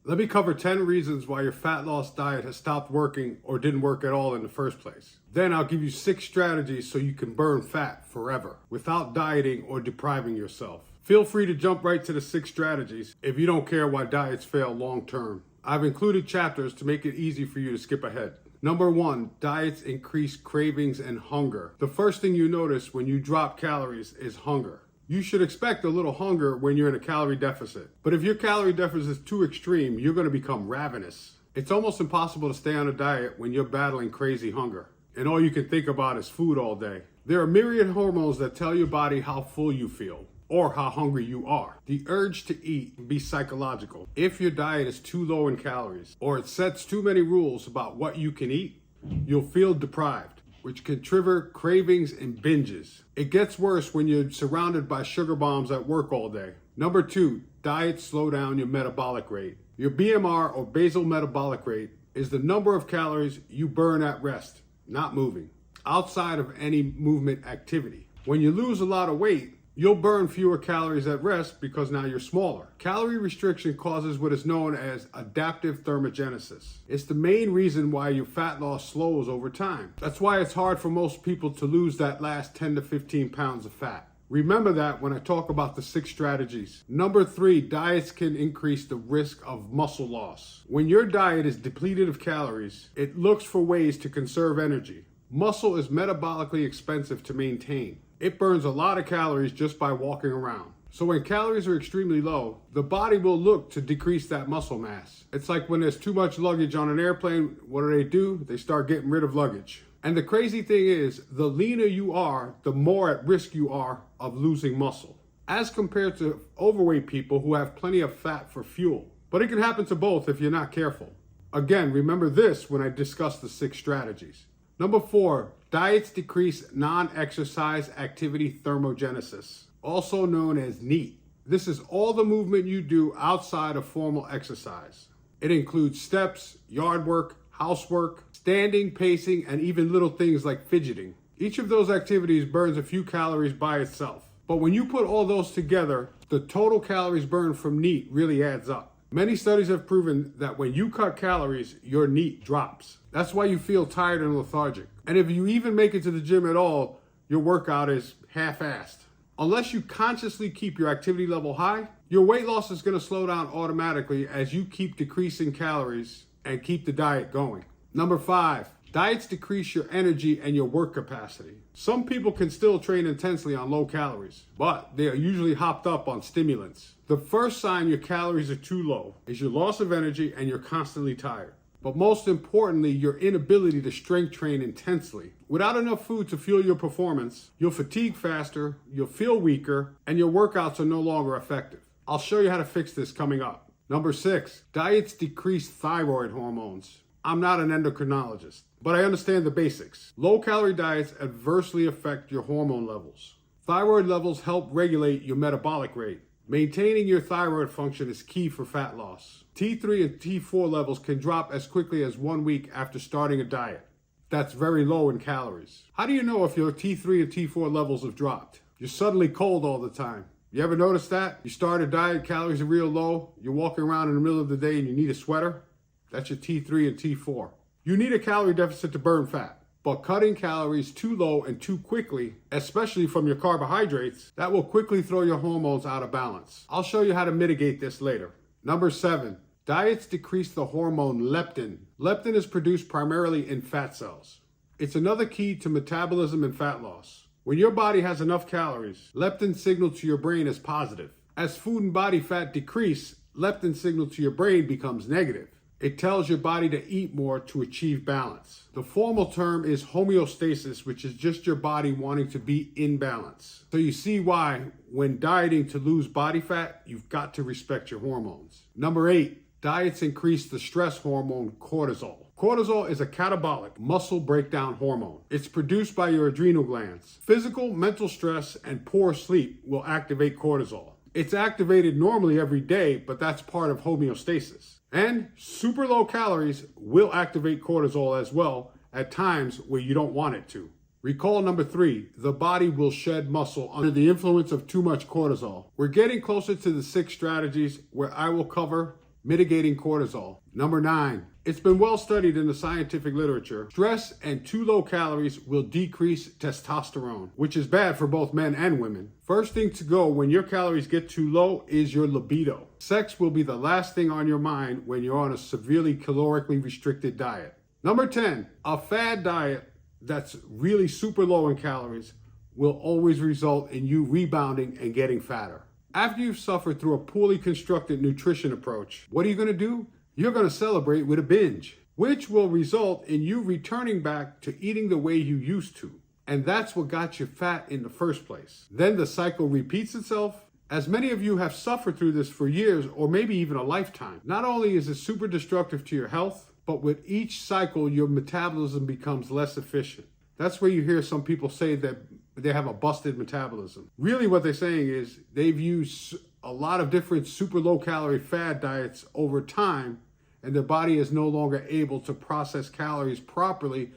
Let me cover 10 reasons why your fat loss diet has stopped working or didn't work at all in the first place. Then I'll give you 6 strategies so you can burn fat forever without dieting or depriving yourself. Feel free to jump right to the 6 strategies if you don't care why diets fail long term. I've included chapters to make it easy for you to skip ahead. Number 1, diets increase cravings and hunger. The first thing you notice when you drop calories is hunger. You should expect a little hunger when you're in a calorie deficit. But if your calorie deficit is too extreme, you're going to become ravenous. It's almost impossible to stay on a diet when you're battling crazy hunger and all you can think about is food all day. There are myriad hormones that tell your body how full you feel or how hungry you are. The urge to eat can be psychological. If your diet is too low in calories or it sets too many rules about what you can eat, you'll feel deprived, which can trigger cravings and binges. It gets worse when you're surrounded by sugar bombs at work all day. Number 2, diets slow down your metabolic rate. Your BMR or basal metabolic rate is the number of calories you burn at rest, not moving, outside of any movement activity. When you lose a lot of weight, you'll burn fewer calories at rest because now you're smaller. Calorie restriction causes what is known as adaptive thermogenesis. It's the main reason why your fat loss slows over time. That's why it's hard for most people to lose that last 10 to 15 pounds of fat. Remember that when I talk about the 6 strategies. Number 3, diets can increase the risk of muscle loss. When your diet is depleted of calories, it looks for ways to conserve energy. Muscle is metabolically expensive to maintain. It burns a lot of calories just by walking around. So when calories are extremely low, the body will look to decrease that muscle mass. It's like when there's too much luggage on an airplane, what do? They start getting rid of luggage. And the crazy thing is, the leaner you are, the more at risk you are of losing muscle, as compared to overweight people who have plenty of fat for fuel. But it can happen to both if you're not careful. Again, remember this when I discuss the 6 strategies. Number 4, diets decrease non-exercise activity thermogenesis, also known as NEAT. This is all the movement you do outside of formal exercise. It includes steps, yard work, housework, standing, pacing, and even little things like fidgeting. Each of those activities burns a few calories by itself. But when you put all those together, the total calories burned from NEAT really adds up. Many studies have proven that when you cut calories, your NEAT drops. That's why you feel tired and lethargic. And if you even make it to the gym at all, your workout is half-assed. Unless you consciously keep your activity level high, your weight loss is going to slow down automatically as you keep decreasing calories and keep the diet going. Number 5, diets decrease your energy and your work capacity. Some people can still train intensely on low calories, but they are usually hopped up on stimulants. The first sign your calories are too low is your loss of energy and you're constantly tired. But most importantly, your inability to strength train intensely. Without enough food to fuel your performance, you'll fatigue faster, you'll feel weaker, and your workouts are no longer effective. I'll show you how to fix this coming up. Number 6, diets decrease thyroid hormones. I'm not an endocrinologist, but I understand the basics. Low-calorie diets adversely affect your hormone levels. Thyroid levels help regulate your metabolic rate. Maintaining your thyroid function is key for fat loss. T3 and T4 levels can drop as quickly as 1 week after starting a diet. That's very low in calories. How do you know if your T3 and T4 levels have dropped? You're suddenly cold all the time. You ever notice that? You start a diet, calories are real low, you're walking around in the middle of the day and you need a sweater? That's your T3 and T4. You need a calorie deficit to burn fat. But cutting calories too low and too quickly, especially from your carbohydrates, that will quickly throw your hormones out of balance. I'll show you how to mitigate this later. Number 7, diets decrease the hormone leptin. Leptin is produced primarily in fat cells. It's another key to metabolism and fat loss. When your body has enough calories, leptin signal to your brain is positive. As food and body fat decrease, leptin signal to your brain becomes negative. It tells your body to eat more to achieve balance. The formal term is homeostasis, which is just your body wanting to be in balance. So you see why, when dieting to lose body fat, you've got to respect your hormones. Number 8, diets increase the stress hormone cortisol. Cortisol is a catabolic muscle breakdown hormone. It's produced by your adrenal glands. Physical, mental stress, and poor sleep will activate cortisol. It's activated normally every day, but that's part of homeostasis. And super low calories will activate cortisol as well at times where you don't want it to. Recall number 3, the body will shed muscle under the influence of too much cortisol. We're getting closer to the 6 strategies where I will cover mitigating cortisol. Number 9, it's been well studied in the scientific literature. Stress and too low calories will decrease testosterone, which is bad for both men and women. First thing to go when your calories get too low is your libido. Sex will be the last thing on your mind when you're on a severely calorically restricted diet. Number 10, a fad diet that's really super low in calories will always result in you rebounding and getting fatter. After you've suffered through a poorly constructed nutrition approach, what are you going to do? You're going to celebrate with a binge, which will result in you returning back to eating the way you used to. And that's what got you fat in the first place. Then the cycle repeats itself. As many of you have suffered through this for years or maybe even a lifetime, not only is it super destructive to your health, but with each cycle, your metabolism becomes less efficient. That's where you hear some people say that they have a busted metabolism. Really what they're saying is they've used a lot of different super low calorie fad diets over time, and their body is no longer able to process calories properly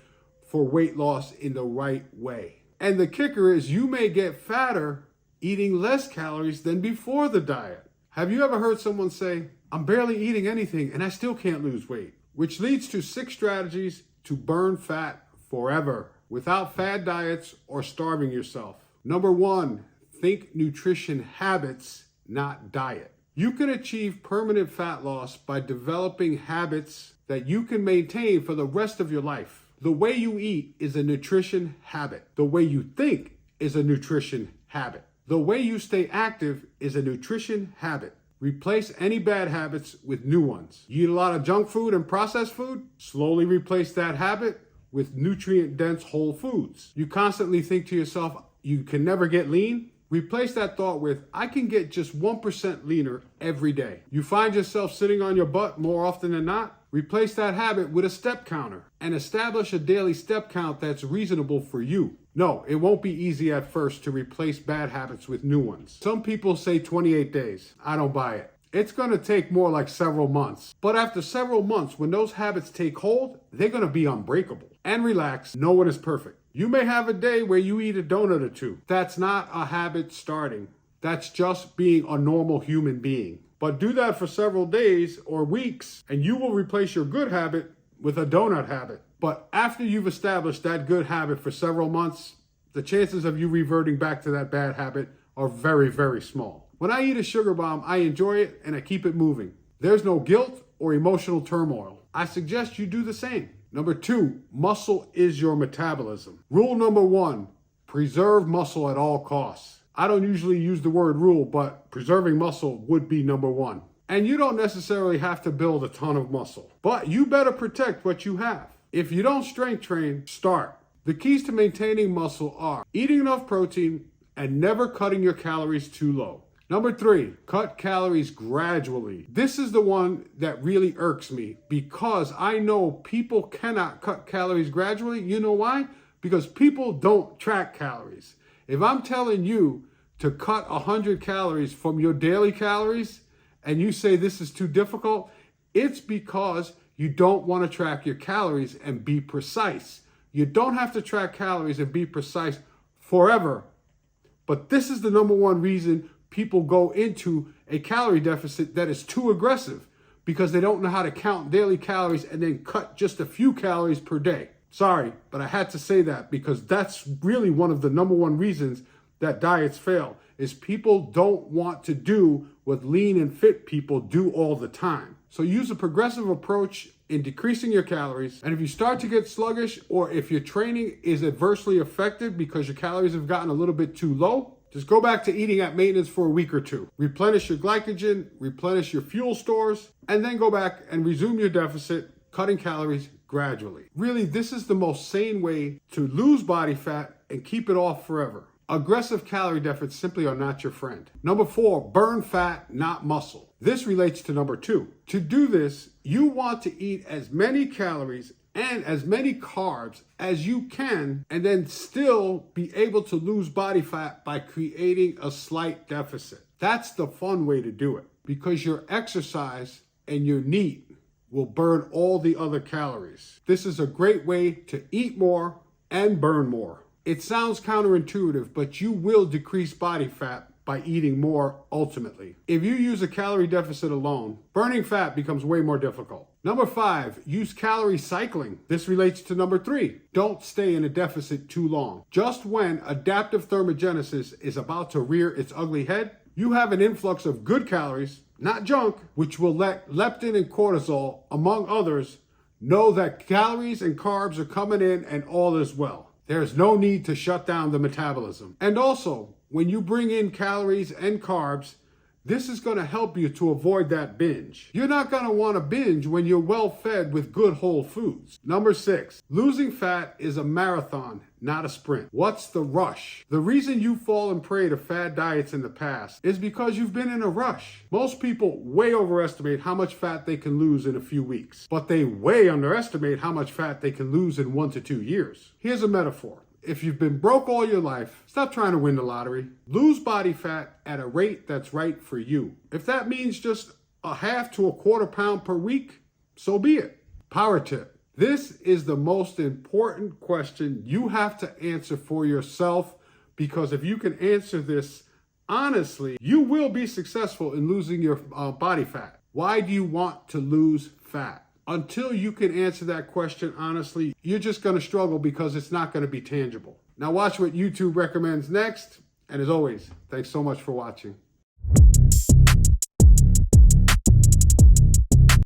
for weight loss in the right way. And the kicker is you may get fatter eating less calories than before the diet. Have you ever heard someone say, I'm barely eating anything and I still can't lose weight? Which leads to 6 strategies to burn fat forever without fad diets or starving yourself. Number 1, think nutrition habits, not diet. You can achieve permanent fat loss by developing habits that you can maintain for the rest of your life. The way you eat is a nutrition habit. The way you think is a nutrition habit. The way you stay active is a nutrition habit. Replace any bad habits with new ones. You eat a lot of junk food and processed food? Slowly replace that habit with nutrient-dense whole foods. You constantly think to yourself, you can never get lean? Replace that thought with, I can get just 1% leaner every day. You find yourself sitting on your butt more often than not? Replace that habit with a step counter and establish a daily step count that's reasonable for you. No, it won't be easy at first to replace bad habits with new ones. Some people say 28 days. I don't buy it. It's going to take more like several months. But after several months, when those habits take hold, they're going to be unbreakable. And relax, no one is perfect. You may have a day where you eat a donut or two. That's not a habit starting. That's just being a normal human being. But do that for several days or weeks, and you will replace your good habit with a donut habit. But after you've established that good habit for several months, the chances of you reverting back to that bad habit are very, very small. When I eat a sugar bomb, I enjoy it and I keep it moving. There's no guilt or emotional turmoil. I suggest you do the same. Number 2, muscle is your metabolism. Rule number 1, preserve muscle at all costs. I don't usually use the word rule, but preserving muscle would be number 1. And you don't necessarily have to build a ton of muscle, but you better protect what you have. If you don't strength train, start. The keys to maintaining muscle are eating enough protein and never cutting your calories too low. Number 3, cut calories gradually. This is the one that really irks me because I know people cannot cut calories gradually. You know why? Because people don't track calories. If I'm telling you to cut 100 calories from your daily calories and you say this is too difficult, it's because you don't want to track your calories and be precise. You don't have to track calories and be precise forever. But this is the number 1 reason people go into a calorie deficit that is too aggressive, because they don't know how to count daily calories and then cut just a few calories per day. Sorry, but I had to say that because that's really one of the number 1 reasons that diets fail, is people don't want to do what lean and fit people do all the time. So use a progressive approach in decreasing your calories. And if you start to get sluggish, or if your training is adversely affected because your calories have gotten a little bit too low, just go back to eating at maintenance for a week or 2. Replenish your glycogen, replenish your fuel stores, and then go back and resume your deficit, cutting calories gradually. Really, this is the most sane way to lose body fat and keep it off forever. Aggressive calorie deficits simply are not your friend. Number 4, burn fat, not muscle. This relates to number 2. To do this, you want to eat as many calories and as many carbs as you can, and then still be able to lose body fat by creating a slight deficit. That's the fun way to do it, because your exercise and your NEAT will burn all the other calories. This is a great way to eat more and burn more. It sounds counterintuitive, but you will decrease body fat by eating more ultimately. If you use a calorie deficit alone, burning fat becomes way more difficult. Number 5, use calorie cycling. This relates to number 3. Don't stay in a deficit too long. Just when adaptive thermogenesis is about to rear its ugly head, you have an influx of good calories, not junk, which will let leptin and cortisol, among others, know that calories and carbs are coming in and all is well. There's no need to shut down the metabolism. And also, when you bring in calories and carbs, this is going to help you to avoid that binge. You're not going to want to binge when you're well fed with good whole foods. Number 6, losing fat is a marathon, not a sprint. What's the rush? The reason you've fallen prey to fad diets in the past is because you've been in a rush. Most people way overestimate how much fat they can lose in a few weeks, but they way underestimate how much fat they can lose in 1 to 2 years. Here's a metaphor. If you've been broke all your life, stop trying to win the lottery. Lose body fat at a rate that's right for you. If that means just a half to a quarter pound per week, so be it. Power tip. This is the most important question you have to answer for yourself, because if you can answer this honestly, you will be successful in losing your body fat. Why do you want to lose fat? Until you can answer that question honestly, you're just going to struggle because it's not going to be tangible. Now watch what YouTube recommends next. And as always, thanks so much for watching.